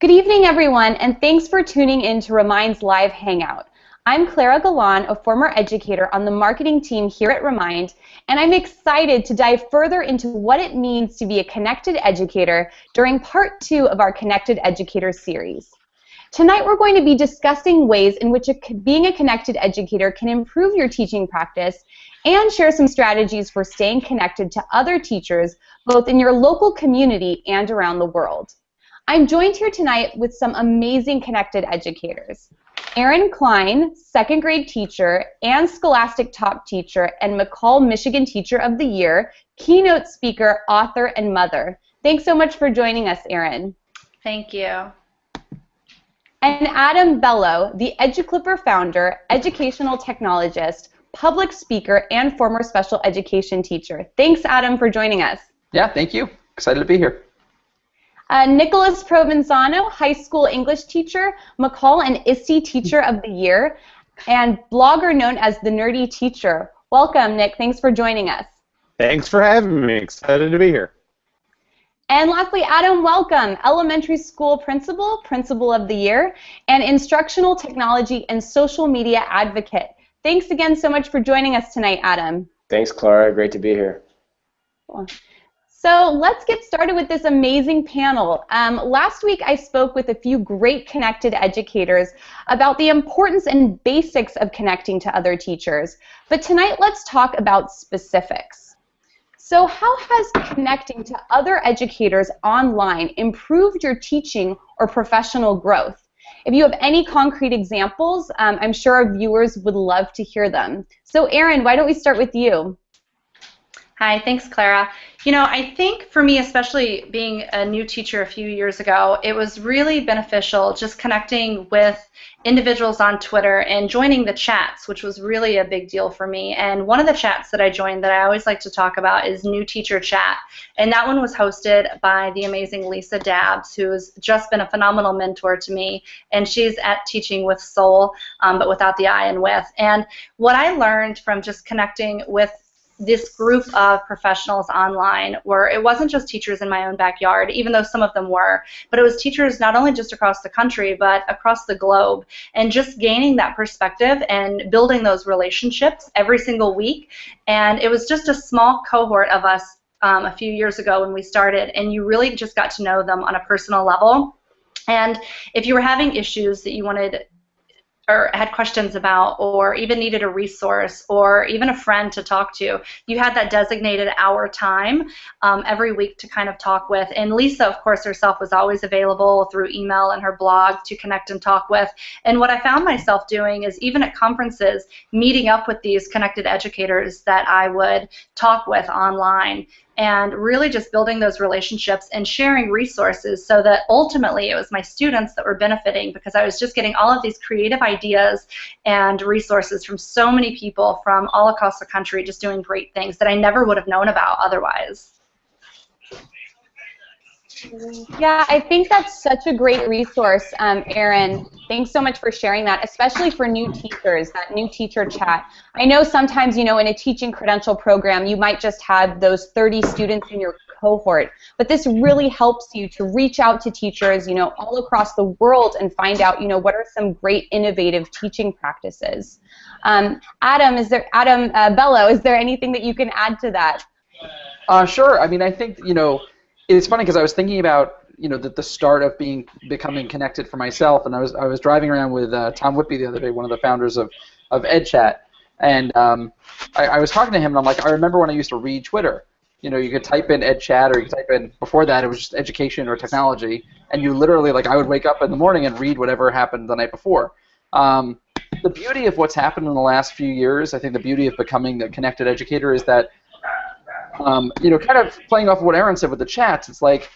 Good evening, everyone, and thanks for tuning in to Remind's live hangout. I'm Clara Galan, a former educator on the marketing team here at Remind, and I'm excited to dive further into what it means to be a connected educator during part 2 of our Connected Educator series. Tonight we're going to be discussing ways in which being a connected educator can improve your teaching practice and share some strategies for staying connected to other teachers both in your local community and around the world. I'm joined here tonight with some amazing connected educators. Erin Klein, second grade teacher and Scholastic top teacher and McCall Michigan Teacher of the Year, keynote speaker, author, and mother. Thanks so much for joining us, Erin. Thank you. And Adam Bellow, the EduClipper founder, educational technologist, public speaker, and former special education teacher. Thanks, Adam, for joining us. Yeah, thank you. Excited to be here. Nicholas Provenzano, high school English teacher, McCall and ISTE Teacher of the Year, and blogger known as the Nerdy Teacher. Welcome, Nick. Thanks for joining us. Thanks for having me. Excited to be here. And lastly, Adam, welcome. Elementary school principal, Principal of the Year, and instructional technology and social media advocate. Thanks again so much for joining us tonight, Adam. Thanks, Clara. Great to be here. Cool. So let's get started with this amazing panel. Last week I spoke with a few great connected educators about the importance and basics of connecting to other teachers. But tonight let's talk about specifics. So how has connecting to other educators online improved your teaching or professional growth? If you have any concrete examples, I'm sure our viewers would love to hear them. So Erin, why don't we start with you? Hi, thanks, Clara. You know, I think for me, especially being a new teacher a few years ago, it was really beneficial just connecting with individuals on Twitter and joining the chats, which was really a big deal for me. And one of the chats that I joined that I always like to talk about is New Teacher Chat. And that one was hosted by the amazing Lisa Dabbs, who's just been a phenomenal mentor to me. And she's at Teaching with Soul, but without the I and with. And what I learned from just connecting with this group of professionals online were, it wasn't just teachers in my own backyard, even though some of them were, but it was teachers not only just across the country, but across the globe, and just gaining that perspective and building those relationships every single week. And it was just a small cohort of us a few years ago when we started, and you really just got to know them on a personal level. And if you were having issues that you wanted or had questions about, or even needed a resource, or even a friend to talk to, you had that designated hour time every week to kind of talk with. And Lisa, of course, herself was always available through email and her blog to connect and talk with. And what I found myself doing is, even at conferences, meeting up with these connected educators that I would talk with online, and really just building those relationships and sharing resources, so that ultimately it was my students that were benefiting, because I was just getting all of these creative ideas and resources from so many people from all across the country just doing great things that I never would have known about otherwise. Yeah, I think that's such a great resource, Erin. Thanks so much for sharing that, especially for new teachers, that New Teacher Chat. I know sometimes, you know, in a teaching credential program, you might just have those 30 students in your cohort, but this really helps you to reach out to teachers, you know, all across the world and find out, you know, what are some great innovative teaching practices. Adam Bellow, is there anything that you can add to that? Sure. I mean, I think, you know, it's funny because I was thinking about, you know, the start of becoming connected for myself, and I was driving around with Tom Whitby the other day, one of the founders of EdChat, and I was talking to him, and I'm like, I remember when I used to read Twitter. You know, you could type in EdChat, or you could type in, before that it was just education or technology, and you literally, like, I would wake up in the morning and read whatever happened the night before. The beauty of what's happened in the last few years, I think the beauty of becoming the connected educator is that, you know, kind of playing off of what Erin said with the chats, it's like,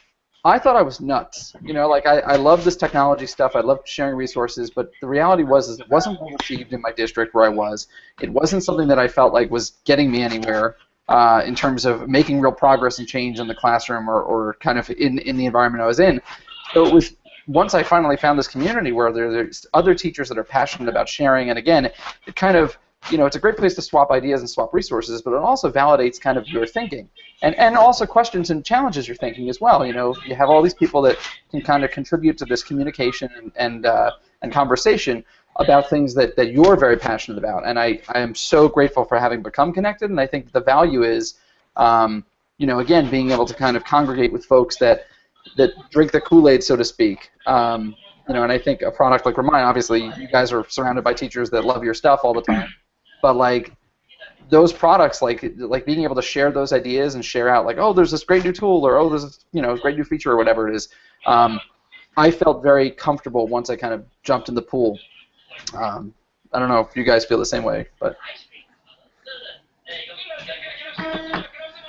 I thought I was nuts. You know, like, I love this technology stuff, I loved sharing resources, but the reality is it wasn't well received in my district where I was. It wasn't something that I felt like was getting me anywhere in terms of making real progress and change in the classroom, or kind of in the environment I was in. So it was, once I finally found this community where there's other teachers that are passionate about sharing, and again, it kind of it's a great place to swap ideas and swap resources, but it also validates kind of your thinking, and also questions and challenges your thinking as well. You have all these people that can kind of contribute to this communication and conversation about things that you're very passionate about, and I am so grateful for having become connected, and I think the value is, again, being able to kind of congregate with folks that drink the Kool-Aid, so to speak. And I think a product like Remind, obviously, you guys are surrounded by teachers that love your stuff all the time. But like those products, like being able to share those ideas and share out, like, oh, there's this great new tool, or oh, there's this great new feature, or whatever it is. I felt very comfortable once I kind of jumped in the pool. I don't know if you guys feel the same way, but.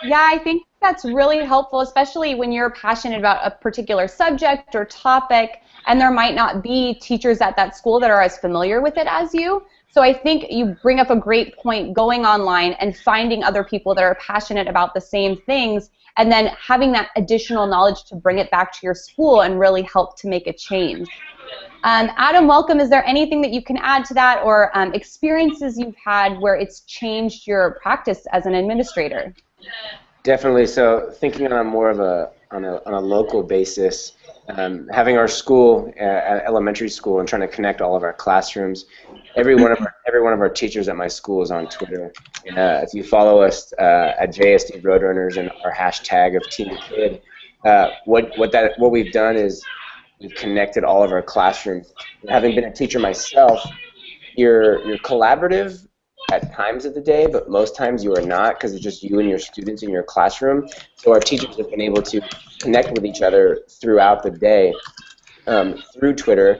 Yeah, I think that's really helpful, especially when you're passionate about a particular subject or topic, and there might not be teachers at that school that are as familiar with it as you. So I think you bring up a great point, going online and finding other people that are passionate about the same things, and then having that additional knowledge to bring it back to your school and really help to make a change. Adam, welcome. Is there anything that you can add to that, or experiences you've had where it's changed your practice as an administrator? Definitely. So thinking on a local basis, having our school, elementary school, and trying to connect all of our classrooms. Every one of our teachers at my school is on Twitter. If you follow us at JSD Roadrunners and our hashtag of Team Kid, what we've done is we've connected all of our classrooms. Having been a teacher myself, you're collaborative at times of the day, but most times you are not, because it's just you and your students in your classroom. So our teachers have been able to connect with each other throughout the day through Twitter,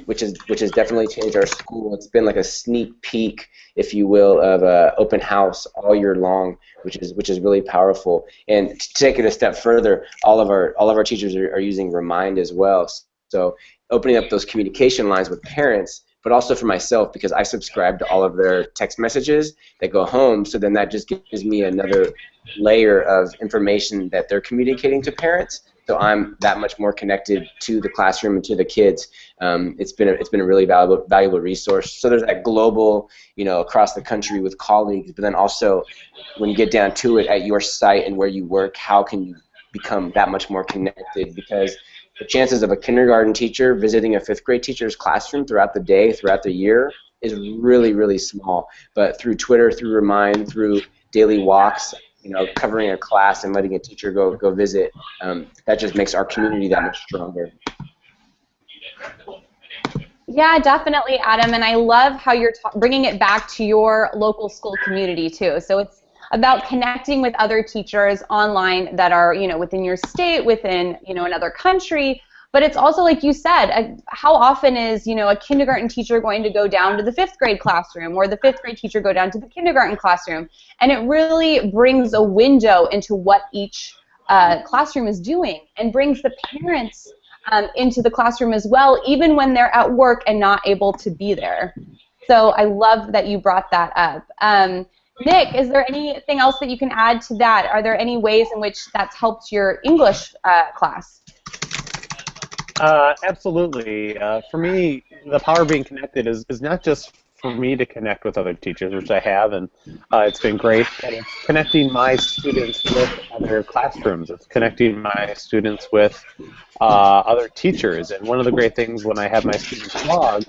which has definitely changed our school. It's been like a sneak peek, if you will, of open house all year long, which is really powerful. And to take it a step further, all of our teachers are using Remind as well. So opening up those communication lines with parents, but also for myself, because I subscribe to all of their text messages that go home, so then that just gives me another layer of information that they're communicating to parents. So I'm that much more connected to the classroom and to the kids. It's been a really valuable resource. So there's that global, across the country with colleagues, but then also when you get down to it at your site and where you work, how can you become that much more connected? Because the chances of a kindergarten teacher visiting a fifth grade teacher's classroom throughout the day, throughout the year, is really, really small. But through Twitter, through Remind, through daily walks, covering a class and letting a teacher go visit, that just makes our community that much stronger. Yeah, definitely, Adam, and I love how you're bringing it back to your local school community too. So it's about connecting with other teachers online that are, within your state, within, another country. But it's also, like you said, how often is, a kindergarten teacher going to go down to the fifth grade classroom, or the fifth grade teacher go down to the kindergarten classroom? And it really brings a window into what each classroom is doing, and brings the parents into the classroom as well, even when they're at work and not able to be there. So I love that you brought that up. Nick, is there anything else that you can add to that? Are there any ways in which that's helped your English class? Absolutely. For me, the power of being connected is not just for me to connect with other teachers, which I have, and it's been great, but it's connecting my students with other classrooms. It's connecting my students with other teachers. And one of the great things when I have my students blog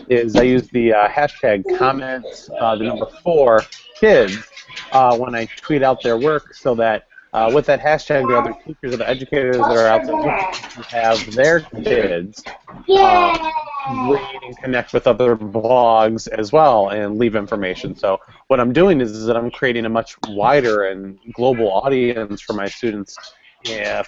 is I use the hashtag comments, the number 4, kids, when I tweet out their work, so that with that hashtag, the other teachers or the educators that are out there who have their kids read and connect with other blogs as well and leave information. So what I'm doing is that I'm creating a much wider and global audience for my students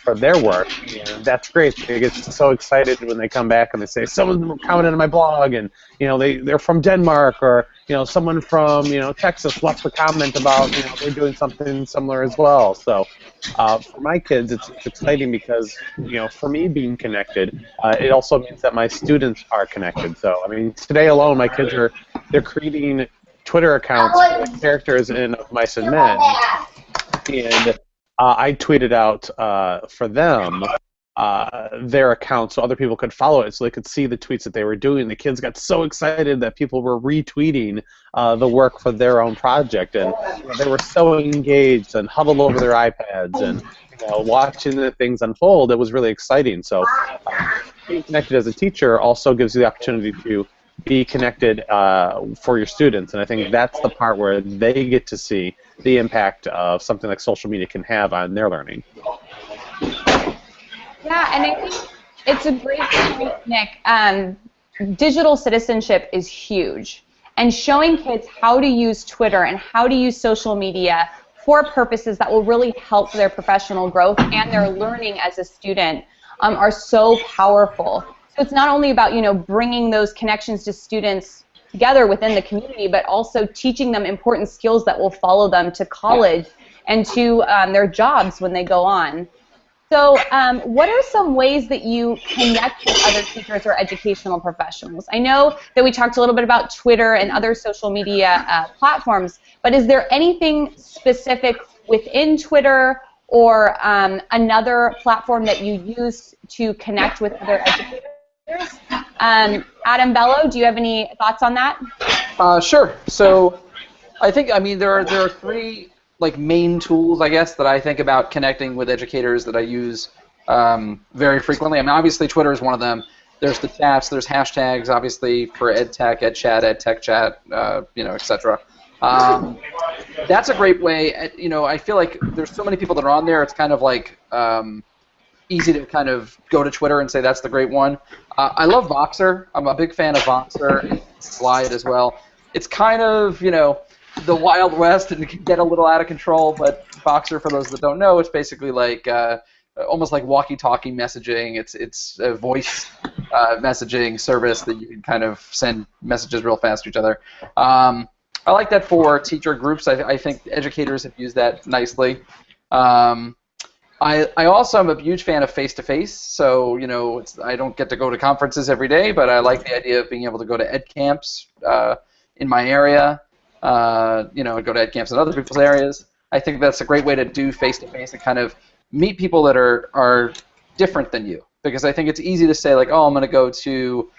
for their work, and that's great. They get so excited when they come back and they say, someone commented on my blog, and they're from Denmark, or someone from Texas left a comment about they're doing something similar as well. So for my kids, it's exciting because for me being connected, it also means that my students are connected. So I mean, today alone, my kids they're creating Twitter accounts for the characters in Of Mice and Men, and I tweeted out for them their account so other people could follow it, so they could see the tweets that they were doing. The kids got so excited that people were retweeting the work for their own project, and they were so engaged and huddled over their iPads and watching the things unfold. It was really exciting. So being connected as a teacher also gives you the opportunity to be connected for your students, and I think that's the part where they get to see the impact of something like social media can have on their learning. Yeah, and I think it's a great point, Nick. Digital citizenship is huge, and showing kids how to use Twitter and how to use social media for purposes that will really help their professional growth and their learning as a student are so powerful. So it's not only about bringing those connections to students together within the community, but also teaching them important skills that will follow them to college and to their jobs when they go on. So what are some ways that you connect with other teachers or educational professionals? I know that we talked a little bit about Twitter and other social media platforms, but is there anything specific within Twitter or another platform that you use to connect with other educators? Adam, Bellow, do you have any thoughts on that? Sure. So I think, there are three main tools, I guess, that I think about connecting with educators that I use very frequently. Obviously Twitter is one of them. There's the chats, there's hashtags, obviously, for EdTech, EdChat, EdTech Chat, etc. That's a great way. I feel like there's so many people that are on there. It's kind of easy to kind of go to Twitter and say that's the great one. I love Voxer. I'm a big fan of Voxer and Slide as well. It's kind of, the Wild West and it can get a little out of control, but Voxer, for those that don't know, it's basically almost like walkie-talkie messaging. It's a voice messaging service that you can kind of send messages real fast to each other. I like that for teacher groups. I think educators have used that nicely. I also am a huge fan of face-to-face, so I don't get to go to conferences every day, but I like the idea of being able to go to ed camps in my area. Go to ed camps in other people's areas. I think that's a great way to do face-to-face and kind of meet people that are different than you. Because I think it's easy to say, oh, I'm going to go to,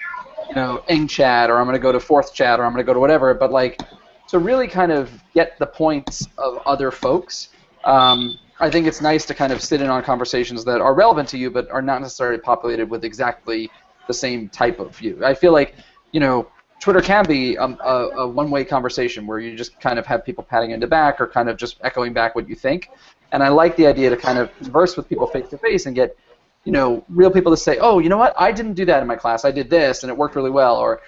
Eng Chat, or I'm going to go to Fourth Chat, or I'm going to go to whatever. But to really kind of get the points of other folks, I think it's nice to kind of sit in on conversations that are relevant to you, but are not necessarily populated with exactly the same type of view. I feel like, Twitter can be a one-way conversation where you just kind of have people patting you in the back or kind of just echoing back what you think. And I like the idea to kind of converse with people face-to-face and get, real people to say, oh, you know what, I didn't do that in my class. I did this, and it worked really well. Or,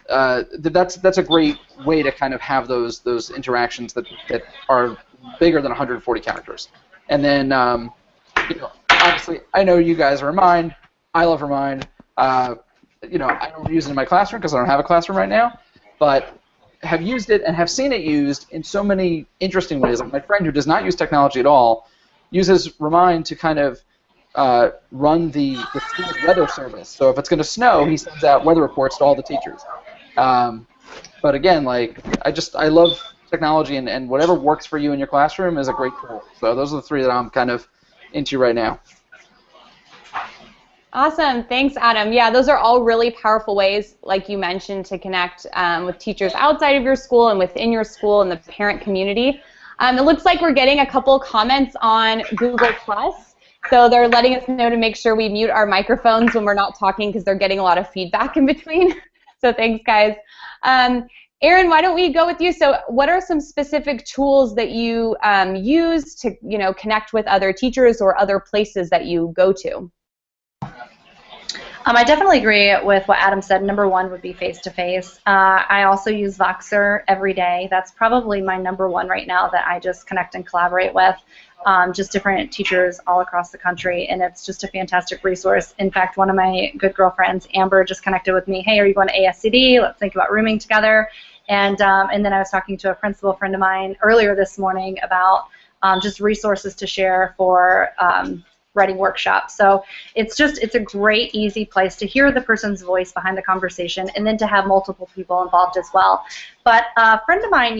that's a great way to kind of have those interactions that are bigger than 140 characters. And then, obviously, I know you guys are Remind. I love Remind. I don't use it in my classroom because I don't have a classroom right now, but have used it and have seen it used in so many interesting ways. Like my friend who does not use technology at all uses Remind to kind of run the school's weather service. So if it's going to snow, he sends out weather reports to all the teachers. But again, I love technology, and whatever works for you in your classroom is a great tool. So those are the three that I'm kind of into right now. Awesome. Thanks, Adam. Yeah, those are all really powerful ways, like you mentioned, to connect with teachers outside of your school and within your school and the parent community. It looks like we're getting a couple comments on Google+. So they're letting us know to make sure we mute our microphones when we're not talking because they're getting a lot of feedback in between. So thanks, guys. Erin, why don't we go with you? So what are some specific tools that you use to connect with other teachers or other places that you go to? I definitely agree with what Adam said. Number one would be face-to-face. I also use Voxer every day. That's probably my number one right now that I just connect and collaborate with, just different teachers all across the country, and it's just a fantastic resource. In fact, one of my good girlfriends, Amber, just connected with me. Hey, are you going to ASCD? Let's think about rooming together. And then I was talking to a principal friend of mine earlier this morning about just resources to share for writing workshop. So it's a great, easy place to hear the person's voice behind the conversation, and then to have multiple people involved as well. But a friend of mine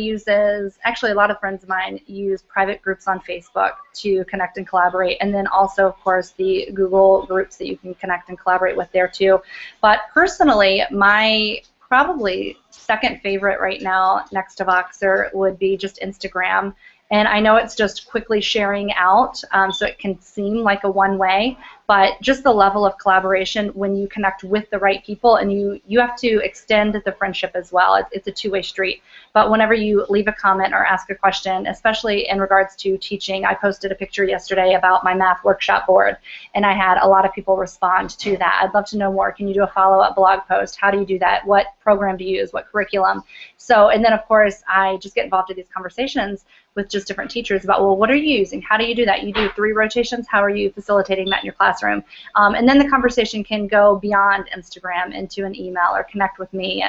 actually a lot of friends of mine use private groups on Facebook to connect and collaborate, and then also, of course, the Google groups that you can connect and collaborate with there too. But personally, my probably second favorite right now next to Voxer would be just Instagram. And I know it's just quickly sharing out, so it can seem like a one-way, but just the level of collaboration when you connect with the right people, and you have to extend the friendship as well. It's a two-way street. But whenever you leave a comment or ask a question, especially in regards to teaching, I posted a picture yesterday about my math workshop board, and I had a lot of people respond to that. I'd love to know more. Can you do a follow-up blog post? How do you do that? What program do you use? What curriculum? So, and then of course, I just get involved in these conversations with just different teachers about, well, what are you using? How do you do that? You do 3 rotations. How are you facilitating that in your classroom? And then the conversation can go beyond Instagram into an email or connect with me,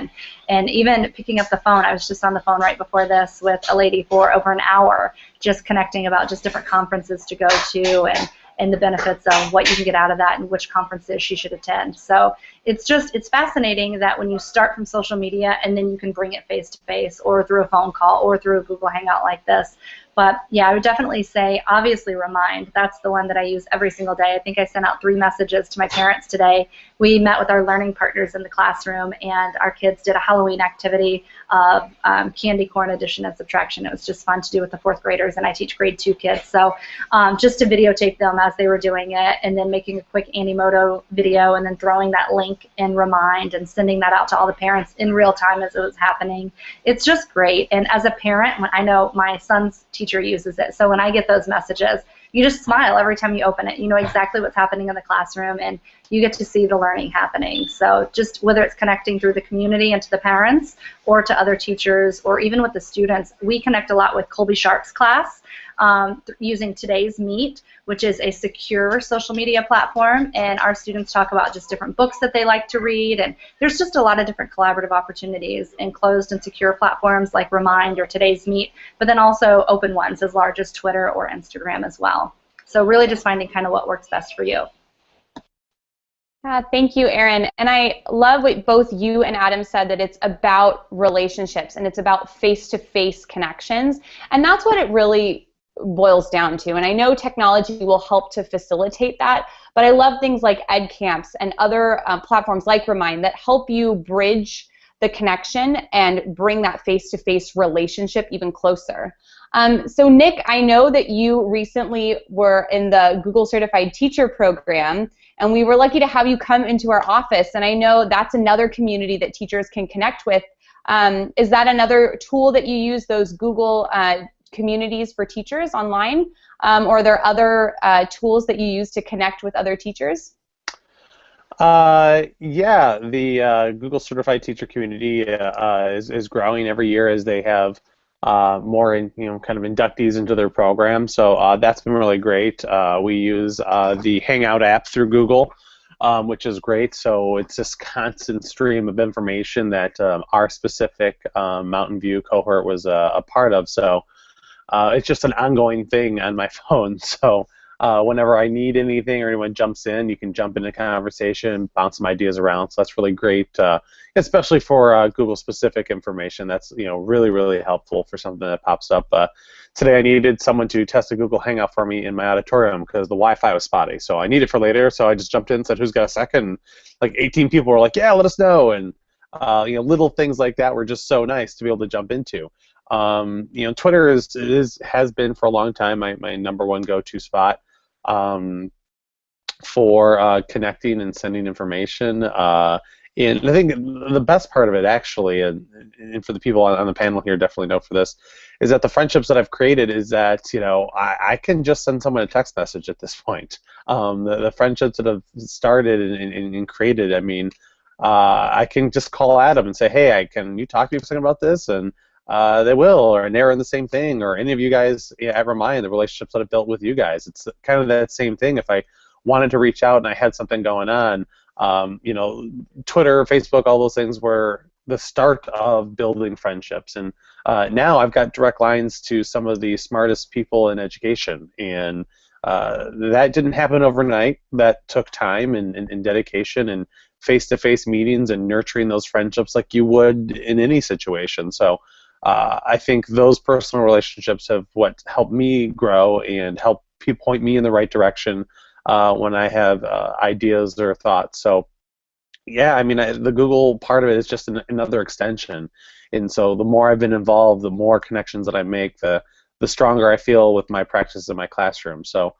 and even picking up the phone. I was just on the phone right before this with a lady for over an hour, just connecting about just different conferences to go to, and the benefits of what you can get out of that and which conferences she should attend. So it's fascinating that when you start from social media and then you can bring it face to face or through a phone call or through a Google Hangout like this. But yeah, I would definitely say, obviously, Remind. That's the one that I use every single day. I think I sent out 3 messages to my parents today. We met with our learning partners in the classroom, and our kids did a Halloween activity of candy corn addition and subtraction. It was just fun to do with the 4th graders, and I teach grade 2 kids. So just to videotape them as they were doing it, and then making a quick Animoto video, and then throwing that link in Remind and sending that out to all the parents in real time as it was happening. It's just great. And as a parent, when I know my son's teacher uses it, so when I get those messages, you just smile every time you open it. You know exactly what's happening in the classroom, and you get to see the learning happening. So just whether it's connecting through the community and to the parents, or to other teachers, or even with the students, we connect a lot with Colby Sharp's class using Today's Meet, which is a secure social media platform, and our students talk about just different books that they like to read, and there's just a lot of different collaborative opportunities in closed and secure platforms like Remind or Today's Meet, but then also open ones as large as Twitter or Instagram as well. So really just finding kind of what works best for you. Thank you, Erin. And I love what both you and Adam said, that it's about relationships and it's about face-to-face connections. And that's what it really boils down to. And I know technology will help to facilitate that, but I love things like Ed Camps and other platforms like Remind that help you bridge the connection and bring that face-to-face relationship even closer. So Nick, I know that you recently were in the Google Certified Teacher Program, and we were lucky to have you come into our office, and I know that's another community that teachers can connect with. Is that another tool that you use, those Google communities for teachers online, or are there other tools that you use to connect with other teachers? Yeah, the Google Certified Teacher community is growing every year as they have more kind of inductees into their program. So that's been really great. We use the Hangout app through Google, which is great. So it's this constant stream of information that our specific Mountain View cohort was a part of. So it's just an ongoing thing on my phone. So whenever I need anything or anyone jumps in, you can jump into the conversation and bounce some ideas around. So that's really great, especially for Google-specific information. That's really, really helpful for something that pops up. Today I needed someone to test a Google Hangout for me in my auditorium because the Wi-Fi was spotty. So I need it for later. So I just jumped in and said, "Who's got a second?" And like 18 people were like, "Yeah, let us know." And little things like that were just so nice to be able to jump into. Twitter has been for a long time my #1 go-to spot for connecting and sending information. And I think the best part of it, actually, and for the people on the panel here definitely know for this, is that the friendships that I've created is that I can just send someone a text message at this point. The friendships that have started and created, I mean, I can just call Adam and say, "Hey, can you talk to me for a second about this?" And they will, or they're in the same thing, or any of you guys ever mind the relationships that I've built with you guys. It's kind of that same thing. If I wanted to reach out and I had something going on, Twitter, Facebook, all those things were the start of building friendships. And now I've got direct lines to some of the smartest people in education, and that didn't happen overnight. That took time and dedication and face-to-face meetings and nurturing those friendships like you would in any situation. So I think those personal relationships have what helped me grow and help point me in the right direction when I have ideas or thoughts. So yeah, I mean, the Google part of it is just another extension. And so the more I've been involved, the more connections that I make, the stronger I feel with my practice in my classroom. So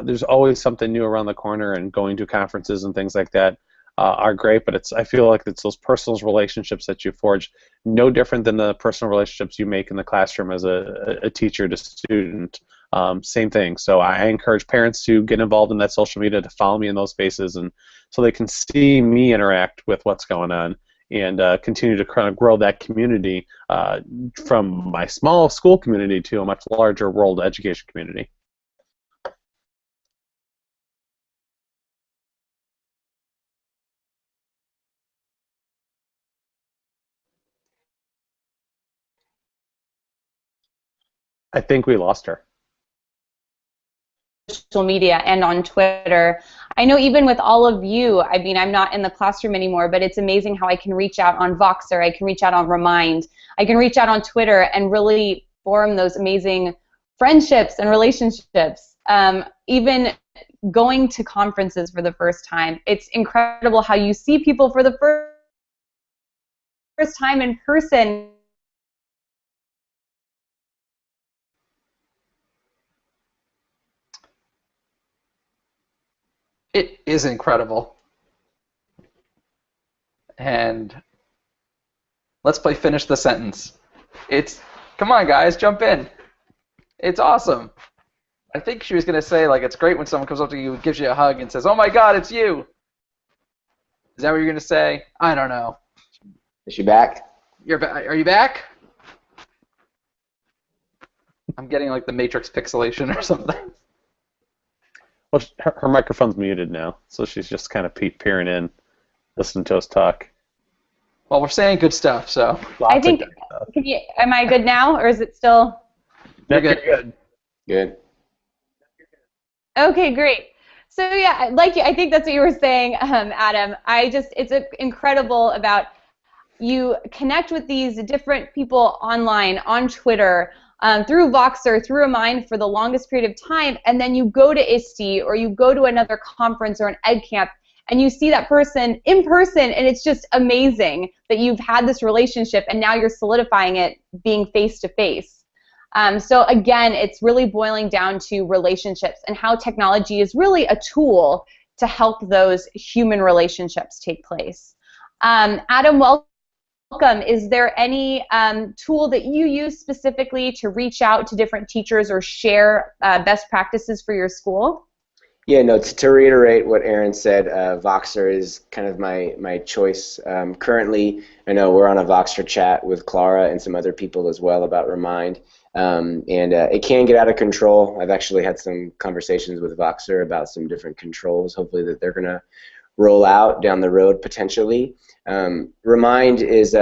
there's always something new around the corner, and going to conferences and things like that are great, but I feel like it's those personal relationships that you forge, no different than the personal relationships you make in the classroom as a teacher to student. Same thing. So I encourage parents to get involved in that social media, to follow me in those spaces, and so they can see me interact with what's going on, and continue to kind of grow that community from my small school community to a much larger world education community. I think we lost her. Social media and on Twitter. I know even with all of you, I mean, I'm not in the classroom anymore, but it's amazing how I can reach out on Voxer, I can reach out on Remind, I can reach out on Twitter and really form those amazing friendships and relationships. Even going to conferences for the first time, it's incredible how you see people for the first time in person. It is incredible. And let's play finish the sentence. Come on guys, jump in. It's awesome. I think she was going to say, like, it's great when someone comes up to you, gives you a hug, and says, oh my God, it's you. Is that what you're going to say? I don't know. Is she back? Are you back? I'm getting like the Matrix pixelation or something. Well, her microphone's muted now, so she's just kind of peering in, listening to us talk. Well, we're saying good stuff, so. I think, am I good now, or is it still? You're good. Good. Okay, great. So yeah, I think that's what you were saying, Adam. It's incredible about you connect with these different people online, on Twitter, through Voxer, through Remind for the longest period of time, and then you go to ISTE or you go to another conference or an ed camp, and you see that person in person, and it's just amazing that you've had this relationship, and now you're solidifying it being face-to-face. So again, it's really boiling down to relationships and how technology is really a tool to help those human relationships take place. Adam, welcome. Is there any tool that you use specifically to reach out to different teachers or share best practices for your school? Yeah, no, to reiterate what Erin said, Voxer is kind of my choice. Currently, I know we're on a Voxer chat with Clara and some other people as well about Remind. It can get out of control. I've actually had some conversations with Voxer about some different controls, hopefully that they're going to roll out down the road potentially. Remind is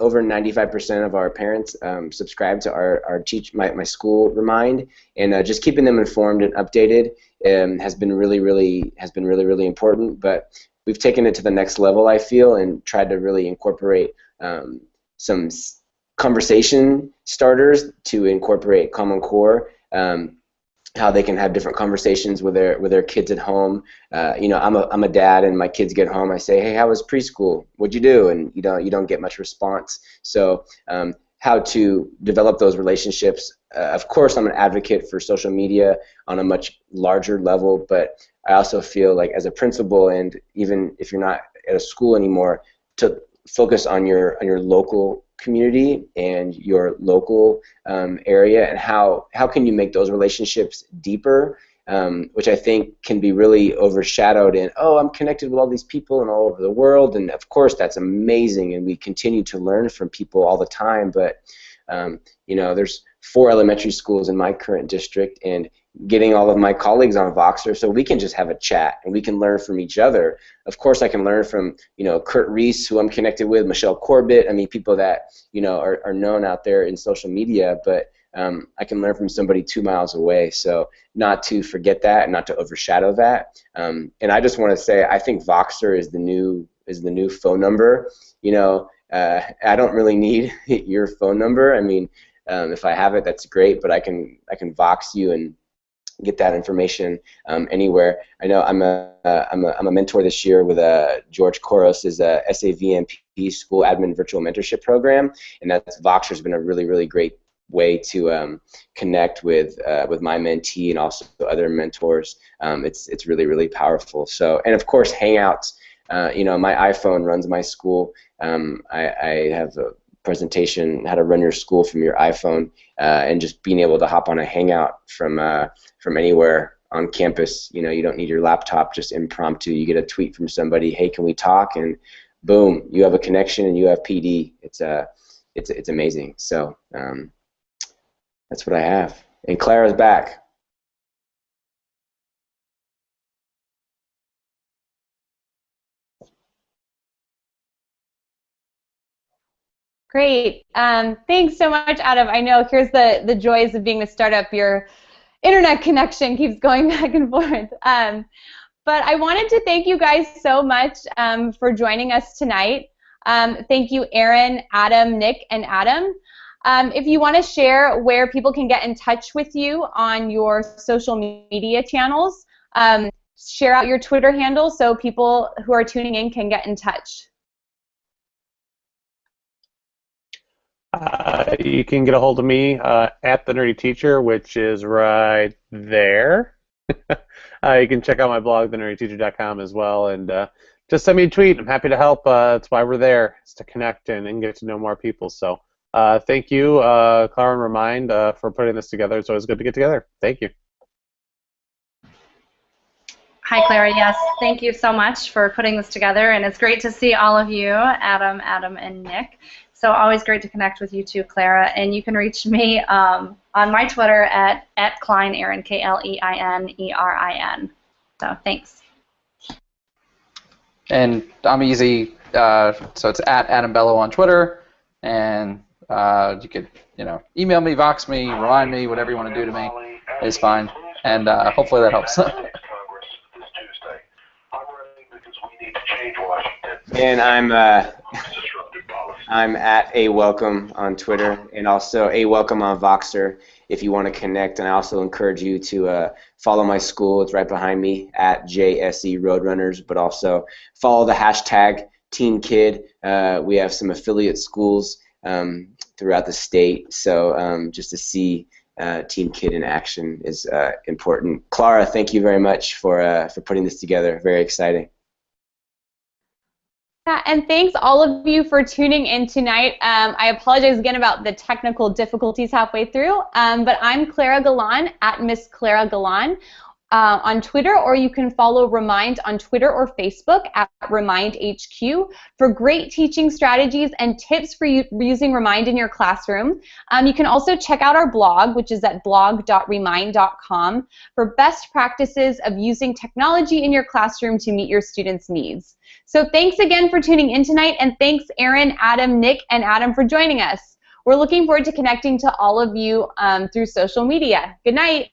over 95% of our parents subscribe to my school Remind, and just keeping them informed and updated has been really important. But we've taken it to the next level, I feel, and tried to really incorporate some conversation starters to incorporate Common Core, how they can have different conversations with their kids at home. I'm a dad, and my kids get home. I say, hey, how was preschool? What'd you do? And you don't get much response. So how to develop those relationships. Of course, I'm an advocate for social media on a much larger level, but I also feel like as a principal, and even if you're not at a school anymore, to focus on your local community and your local area, and how can you make those relationships deeper, which I think can be really overshadowed in, oh, I'm connected with all these people and all over the world, and of course that's amazing, and we continue to learn from people all the time, but there's 4 elementary schools in my current district, and getting all of my colleagues on Voxer so we can just have a chat and we can learn from each other. Of course, I can learn from Kurt Reese, who I'm connected with, Michelle Corbett. I mean, people that are known out there in social media. But I can learn from somebody 2 miles away. So not to forget that and not to overshadow that. And I just want to say, I think Voxer is the new phone number. You know, I don't really need your phone number. I mean, if I have it, that's great, but I can Vox you and get that information anywhere. I know I'm a mentor this year with George Koros' SAVMP School Admin Virtual Mentorship Program, and that's Voxer's been a really great way to connect with my mentee and also other mentors. It's really powerful. So, and of course Hangouts. You know, my iPhone runs my school. I have a presentation how to run your school from your iPhone, and just being able to hop on a Hangout from anywhere on campus. You know, you don't need your laptop, just impromptu. You get a tweet from somebody, hey, can we talk? And boom, you have a connection and you have PD. It's amazing. So that's what I have. And Clara's back. Great. Thanks so much, Adam. I know here's the joys of being a startup. Your internet connection keeps going back and forth. But I wanted to thank you guys so much for joining us tonight. Thank you, Erin, Adam, Nick, and Adam. If you want to share where people can get in touch with you on your social media channels, share out your Twitter handle so people who are tuning in can get in touch. You can get a hold of me at the Nerdy Teacher, which is right there. You can check out my blog, thenerdyteacher.com, as well, and just send me a tweet. I'm happy to help. That's why we're there, is to connect and get to know more people. So thank you, Clara and Remind, for putting this together. It's always good to get together. Thank you. Hi, Clara. Yes, thank you so much for putting this together, and it's great to see all of you, Adam, and Nick. So always great to connect with you too, Clara. And you can reach me on my Twitter at Klein, Erin, KleineRin. So thanks. And I'm easy, so it's at Adam Bellow on Twitter, and you could, email me, Vox me, remind me, whatever you want to do to me is fine, and hopefully that helps. And I'm at awelcome on Twitter, and also awelcome on Voxer if you want to connect. And I also encourage you to follow my school. It's right behind me, at JSE Roadrunners, but also follow the hashtag Team Kid. We have some affiliate schools throughout the state, so just to see Team Kid in action is important. Clara, thank you very much for putting this together. Very exciting. Yeah, and thanks all of you for tuning in tonight. I apologize again about the technical difficulties halfway through, but I'm Clara Galan, at Miss Clara Galan on Twitter, or you can follow Remind on Twitter or Facebook at RemindHQ for great teaching strategies and tips for using Remind in your classroom. You can also check out our blog, which is at blog.remind.com, for best practices of using technology in your classroom to meet your students' needs. So thanks again for tuning in tonight, and thanks Erin, Adam, Nick, and Adam for joining us. We're looking forward to connecting to all of you through social media. Good night.